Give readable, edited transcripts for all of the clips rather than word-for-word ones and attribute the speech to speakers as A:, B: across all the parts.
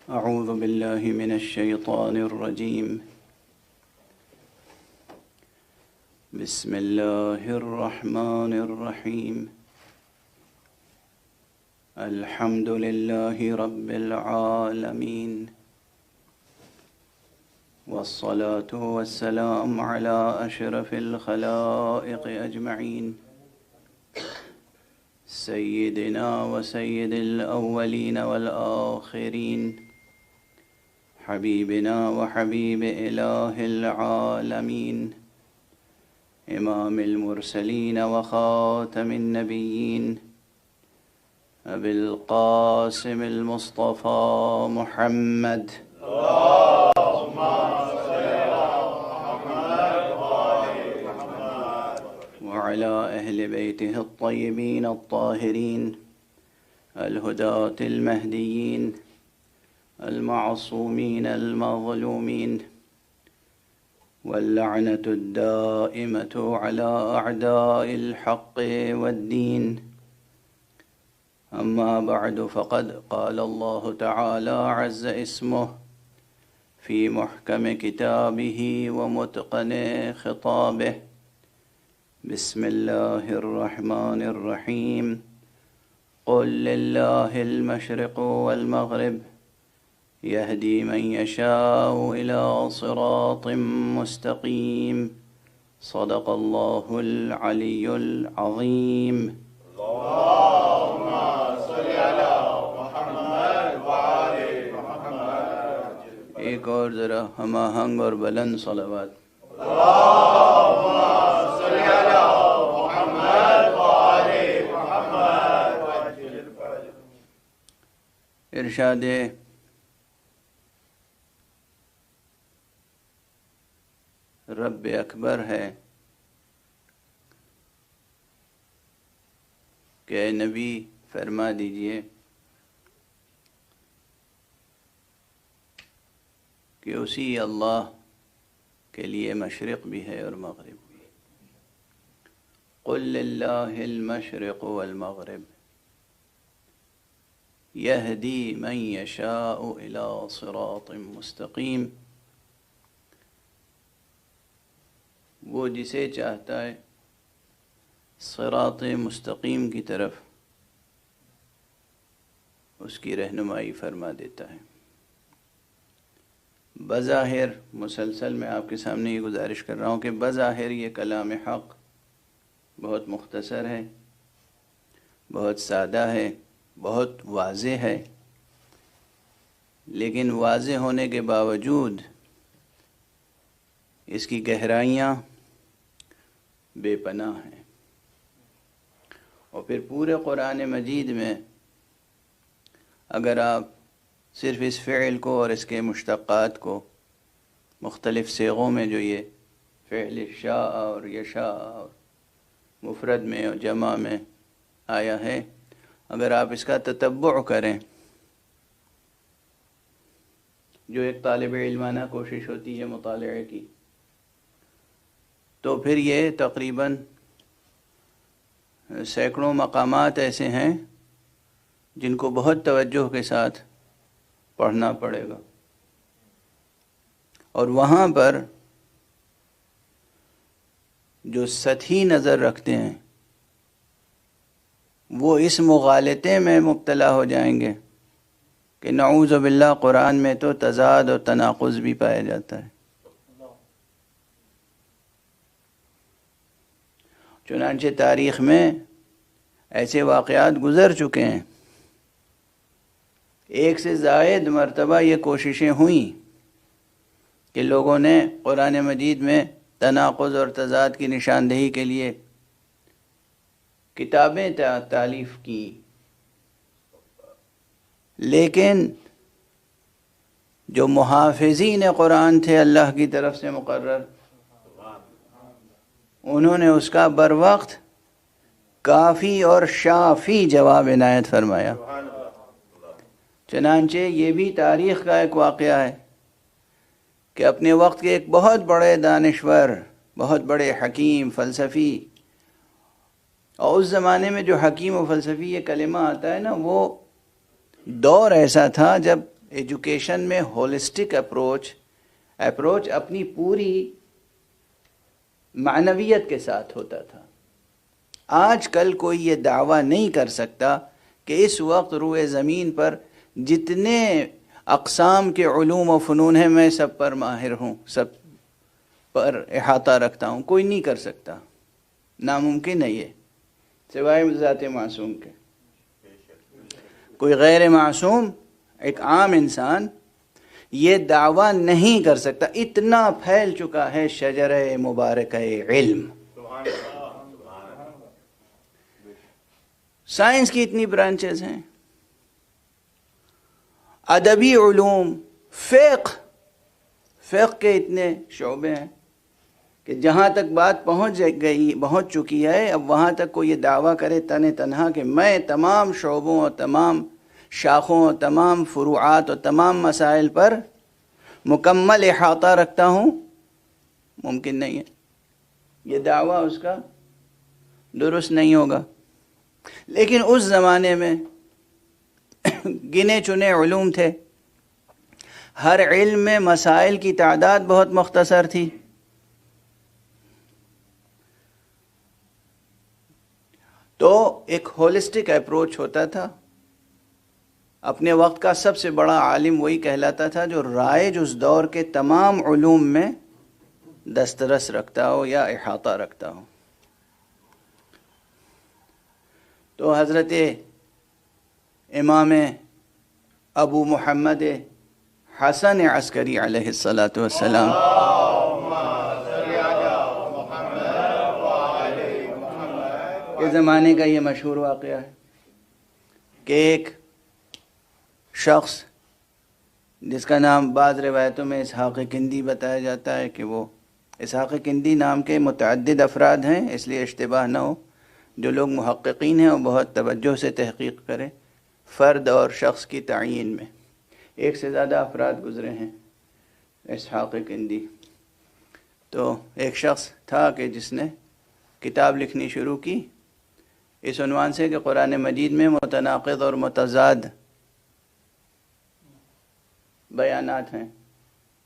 A: أعوذ بالله من الشيطان الرجيم. بسم الله الرحمن الرحيم. الحمد لله رب العالمين، والصلاة والسلام على أشرف الخلائق أجمعين، سيدنا وسيد الأولين والآخرين، حبيبنا وحبيب إله العالمين، إمام المرسلين وخاتم النبيين، أبي القاسم المصطفى محمد، اللهم صل على محمد وعلى أهل بيته الطيبين الطاهرين الهداة المهديين المعصومين المظلومين، واللعنة الدائمة على أعداء الحق والدين. أما بعد، فقد قال الله تعالى عز اسمه في محكم كتابه ومتقن خطابه: بسم الله الرحمن الرحيم. قل لله المشرق والمغرب يهدي من يشاء إلى صراط مستقيم. صدق الله العلي العظيم. اللهم صل على محمد وعلى محمد. ایک اور ذرا ہم آہنگ اور بلند صلوات. اللهم صل على محمد وعلى محمد. ارشاد رب اکبر ہے کہ اے نبی فرما دیجئے کہ اسی اللہ کے لیے مشرق بھی ہے اور مغرب بھی. قل للہ المشرق والمغرب یہدی من یشاء الی صراط مستقیم. وہ جسے چاہتا ہے صراط مستقیم کی طرف اس کی رہنمائی فرما دیتا ہے. بظاہر مسلسل میں آپ کے سامنے یہ گزارش کر رہا ہوں کہ بظاہر یہ کلام حق بہت مختصر ہے، بہت سادہ ہے، بہت واضح ہے، لیکن واضح ہونے کے باوجود اس کی گہرائیاں بے پناہ ہیں. اور پھر پورے قرآن مجید میں اگر آپ صرف اس فعل کو اور اس کے مشتقات کو مختلف صیغوں میں، جو یہ فعل شاء اور یشاء اور مفرد میں اور جمع میں آیا ہے، اگر آپ اس کا تتبع کریں، جو ایک طالب علمانہ کوشش ہوتی ہے مطالعے کی، تو پھر یہ تقریباً سینکڑوں مقامات ایسے ہیں جن کو بہت توجہ کے ساتھ پڑھنا پڑے گا، اور وہاں پر جو سطحی نظر رکھتے ہیں وہ اس مغالطے میں مبتلا ہو جائیں گے کہ نعوذ باللہ قرآن میں تو تضاد اور تناقض بھی پایا جاتا ہے. چنانچہ تاریخ میں ایسے واقعات گزر چکے ہیں. ایک سے زائد مرتبہ یہ کوششیں ہوئیں کہ لوگوں نے قرآن مجید میں تناقض اور تضاد کی نشاندہی کے لیے کتابیں تالیف کی، لیکن جو محافظین قرآن تھے اللہ کی طرف سے مقرر، انہوں نے اس کا بر وقت کافی اور شافی جواب عنایت فرمایا. چنانچہ یہ بھی تاریخ کا ایک واقعہ ہے کہ اپنے وقت کے ایک بہت بڑے دانشور، بہت بڑے حکیم، فلسفی، اور اس زمانے میں جو حکیم و فلسفی یہ کلمہ آتا ہے نا، وہ دور ایسا تھا جب ایجوکیشن میں ہولسٹک اپروچ اپنی پوری معنویت کے ساتھ ہوتا تھا. آج کل کوئی یہ دعویٰ نہیں کر سکتا کہ اس وقت روئے زمین پر جتنے اقسام کے علوم و فنون ہیں میں سب پر ماہر ہوں، سب پر احاطہ رکھتا ہوں. کوئی نہیں کر سکتا، ناممکن ہے یہ، سوائے ذات معصوم کے. کوئی غیر معصوم، ایک عام انسان یہ دعویٰ نہیں کر سکتا. اتنا پھیل چکا ہے شجرہ مبارکہ علم. سائنس کی اتنی برانچز ہیں، ادبی علوم، فقہ کے اتنے شعبے ہیں کہ جہاں تک بات پہنچ چکی ہے، اب وہاں تک کوئی یہ دعویٰ کرے تنہا کہ میں تمام شعبوں اور تمام شاخوں اور تمام فروعات اور تمام مسائل پر مکمل احاطہ رکھتا ہوں، ممکن نہیں ہے. یہ دعویٰ اس کا درست نہیں ہوگا. لیکن اس زمانے میں گنے چنے علوم تھے، ہر علم میں مسائل کی تعداد بہت مختصر تھی. تو ایک ہولسٹک اپروچ ہوتا تھا. اپنے وقت کا سب سے بڑا عالم وہی کہلاتا تھا جو رائج اس دور کے تمام علوم میں دسترس رکھتا ہو یا احاطہ رکھتا ہو. تو حضرت امام ابو محمد حسن عسکری علیہ الصلاۃ والسلام کے زمانے کا یہ مشہور واقعہ ہے کہ ایک شخص جس کا نام بعض روایتوں میں اسحاق کندی بتایا جاتا ہے کہ وہ اسحاق کندی نام کے متعدد افراد ہیں، اس لیے اشتباہ نہ ہو. جو لوگ محققین ہیں وہ بہت توجہ سے تحقیق کریں. فرد اور شخص کی تعین میں ایک سے زیادہ افراد گزرے ہیں اسحاق کندی. تو ایک شخص تھا کہ جس نے کتاب لکھنی شروع کی اس عنوان سے کہ قرآن مجید میں متناقض اور متضاد بیانات ہیں،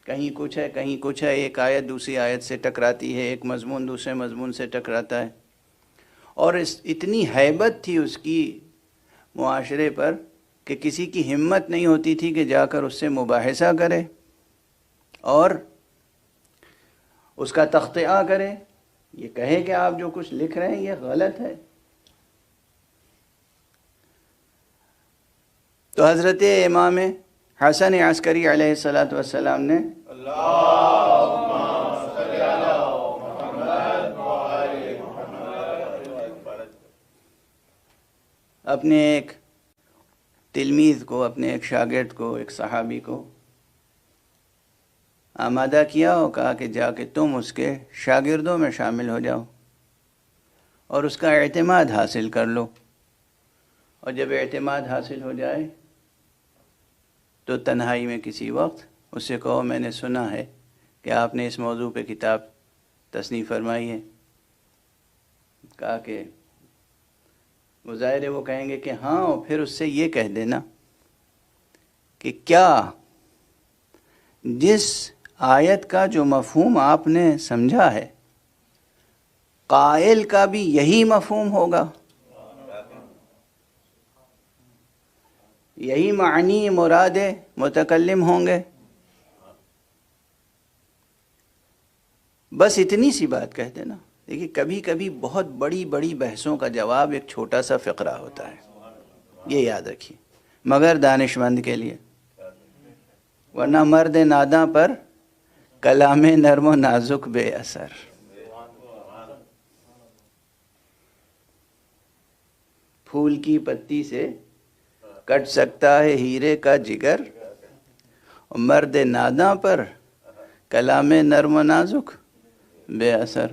A: کہیں کچھ ہے کہیں کچھ ہے، ایک آیت دوسری آیت سے ٹکراتی ہے، ایک مضمون دوسرے مضمون سے ٹکراتا ہے. اور اتنی ہیبت تھی اس کی معاشرے پر کہ کسی کی ہمت نہیں ہوتی تھی کہ جا کر اس سے مباحثہ کرے اور اس کا تخطئہ کرے، یہ کہے کہ آپ جو کچھ لکھ رہے ہیں یہ غلط ہے. تو حضرت امام حسن عسکری علیہ الصلاۃ والسلام نے اپنے ایک تلمیذ کو، اپنے ایک شاگرد کو، ایک صحابی کو آمادہ کیا اور کہا کہ جا کے تم اس کے شاگردوں میں شامل ہو جاؤ اور اس کا اعتماد حاصل کر لو. اور جب اعتماد حاصل ہو جائے تو تنہائی میں کسی وقت اس سے کہو میں نے سنا ہے کہ آپ نے اس موضوع پہ کتاب تصنیف فرمائی ہے. کہا کہ ظاہر ہے وہ کہیں گے کہ ہاں، اور پھر اس سے یہ کہہ دینا کہ کیا جس آیت کا جو مفہوم آپ نے سمجھا ہے قائل کا بھی یہی مفہوم ہوگا، یہی معنی مراد متکلم ہوں گے. بس اتنی سی بات کہہ دینا. دیکھیے کبھی کبھی بہت بڑی بڑی بحثوں کا جواب ایک چھوٹا سا فقرہ ہوتا ہے، یہ یاد رکھیے، مگر دانش مند کے لیے. ورنہ مرد ناداں پر کلام نرم و نازک بے اثر. پھول کی پتی سے کٹ سکتا ہے ہیرے کا جگر، اور مرد ناداں پر کلام نرم و نازک بے اثر.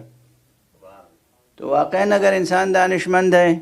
A: تو واقعاً اگر انسان دانش مند ہے